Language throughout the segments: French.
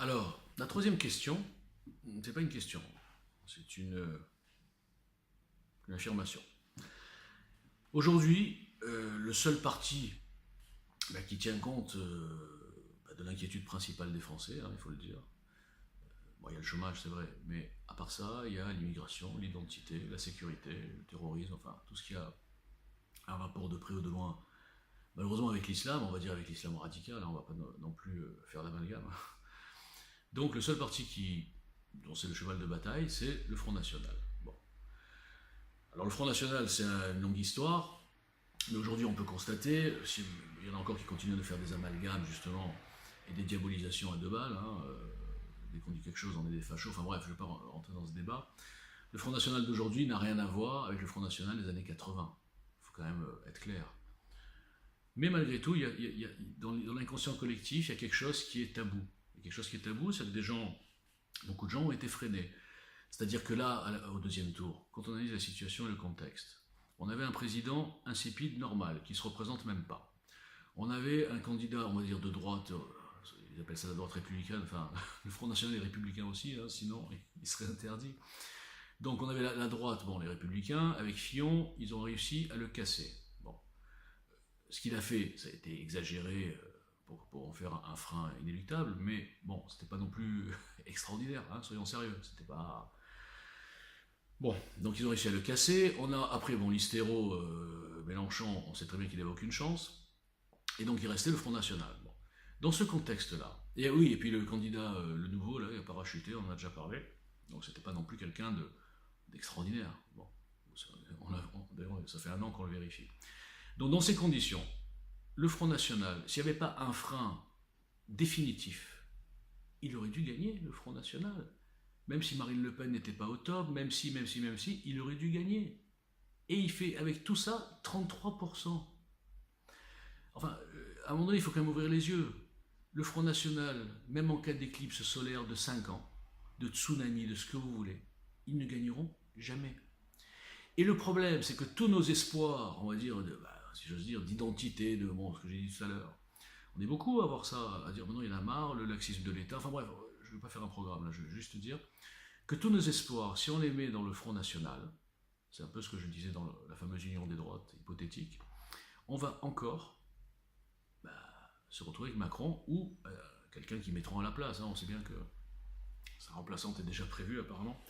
Alors, la troisième question, c'est pas une question, c'est une affirmation. Aujourd'hui, le seul parti qui tient compte de l'inquiétude principale des Français, hein, il faut le dire. Bon, il y a le chômage, c'est vrai, mais à part ça, il y a l'immigration, l'identité, la sécurité, le terrorisme, enfin, tout ce qui a un rapport de près ou de loin, malheureusement avec l'islam, on va dire avec l'islam radical, hein, on ne va pas non plus faire l'amalgame. Donc le seul parti dont c'est le cheval de bataille, c'est le Front National. Bon. Alors le Front National, c'est une longue histoire, mais aujourd'hui on peut constater, il y en a encore qui continuent de faire des amalgames justement, et des diabolisations à deux balles, hein, dès qu'on dit quelque chose, on est des fachos, enfin bref, je ne vais pas rentrer dans ce débat. Le Front National d'aujourd'hui n'a rien à voir avec le Front National des années 80, il faut quand même être clair. Mais malgré tout, dans l'inconscient collectif, il y a quelque chose qui est tabou. Il y a quelque chose qui est tabou, c'est que beaucoup de gens ont été freinés. C'est-à-dire que là, au deuxième tour, quand on analyse la situation et le contexte, on avait un président insipide, normal, qui ne se représente même pas. On avait un candidat, on va dire, de droite, ils appellent ça la droite républicaine, enfin, le Front National est républicain aussi, hein, sinon il serait interdit. Donc on avait la droite, bon, les républicains, avec Fillon, ils ont réussi à le casser. Bon. Ce qu'il a fait, ça a été exagéré pour en faire un frein inéluctable, mais bon, c'était pas non plus extraordinaire, hein, soyons sérieux, c'était pas... Bon, donc ils ont réussi à le casser. On a après, bon, Listéro, Mélenchon, on sait très bien qu'il n'avait aucune chance. Et donc il restait le Front National. Bon. Dans ce contexte-là, et oui, et puis le candidat, le nouveau, là, il a parachuté, on en a déjà parlé. Donc c'était pas non plus quelqu'un d'extraordinaire. Bon, d'ailleurs, ça fait un an qu'on le vérifie. Donc dans ces conditions, le Front National, s'il n'y avait pas un frein définitif, il aurait dû gagner, le Front National. Même si Marine Le Pen n'était pas au top, même si, il aurait dû gagner. Et il fait, avec tout ça, 33%. Enfin, à un moment donné, il faut quand même ouvrir les yeux. Le Front National, même en cas d'éclipse solaire de 5 ans, de tsunami, de ce que vous voulez, ils ne gagneront jamais. Et le problème, c'est que tous nos espoirs, on va dire, si j'ose dire, d'identité, de bon, ce que j'ai dit tout à l'heure, on est beaucoup à avoir ça, à dire maintenant il y en a marre, le laxisme de l'État, enfin bref, je ne vais pas faire un programme là, je vais juste dire que tous nos espoirs, si on les met dans le Front National, c'est un peu ce que je disais dans la fameuse union des droites hypothétique, on va encore se retrouver avec Macron ou quelqu'un qui mettront à la place, hein, on sait bien que sa remplaçante est déjà prévue apparemment.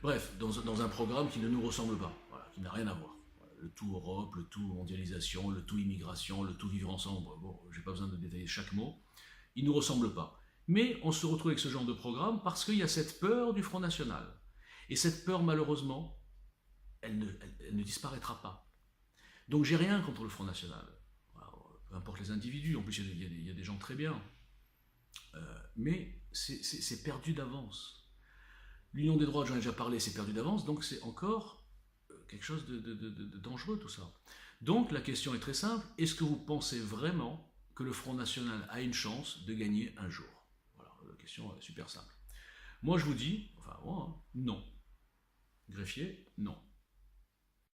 Bref, dans un programme qui ne nous ressemble pas, voilà, qui n'a rien à voir. Le tout Europe, le tout mondialisation, le tout immigration, le tout vivre ensemble, bon, j'ai pas besoin de détailler chaque mot, il ne nous ressemble pas. Mais on se retrouve avec ce genre de programme parce qu'il y a cette peur du Front National. Et cette peur, malheureusement, elle ne disparaîtra pas. Donc j'ai rien contre le Front National. Alors, peu importe les individus, en plus il y a des gens très bien. Mais c'est perdu d'avance. L'union des droits, j'en ai déjà parlé, c'est perdu d'avance, donc c'est encore quelque chose de dangereux tout ça. Donc la question est très simple, est-ce que vous pensez vraiment que le Front National a une chance de gagner un jour? Voilà, la question est super simple. Moi je vous dis, enfin moi, non. Greffier, non.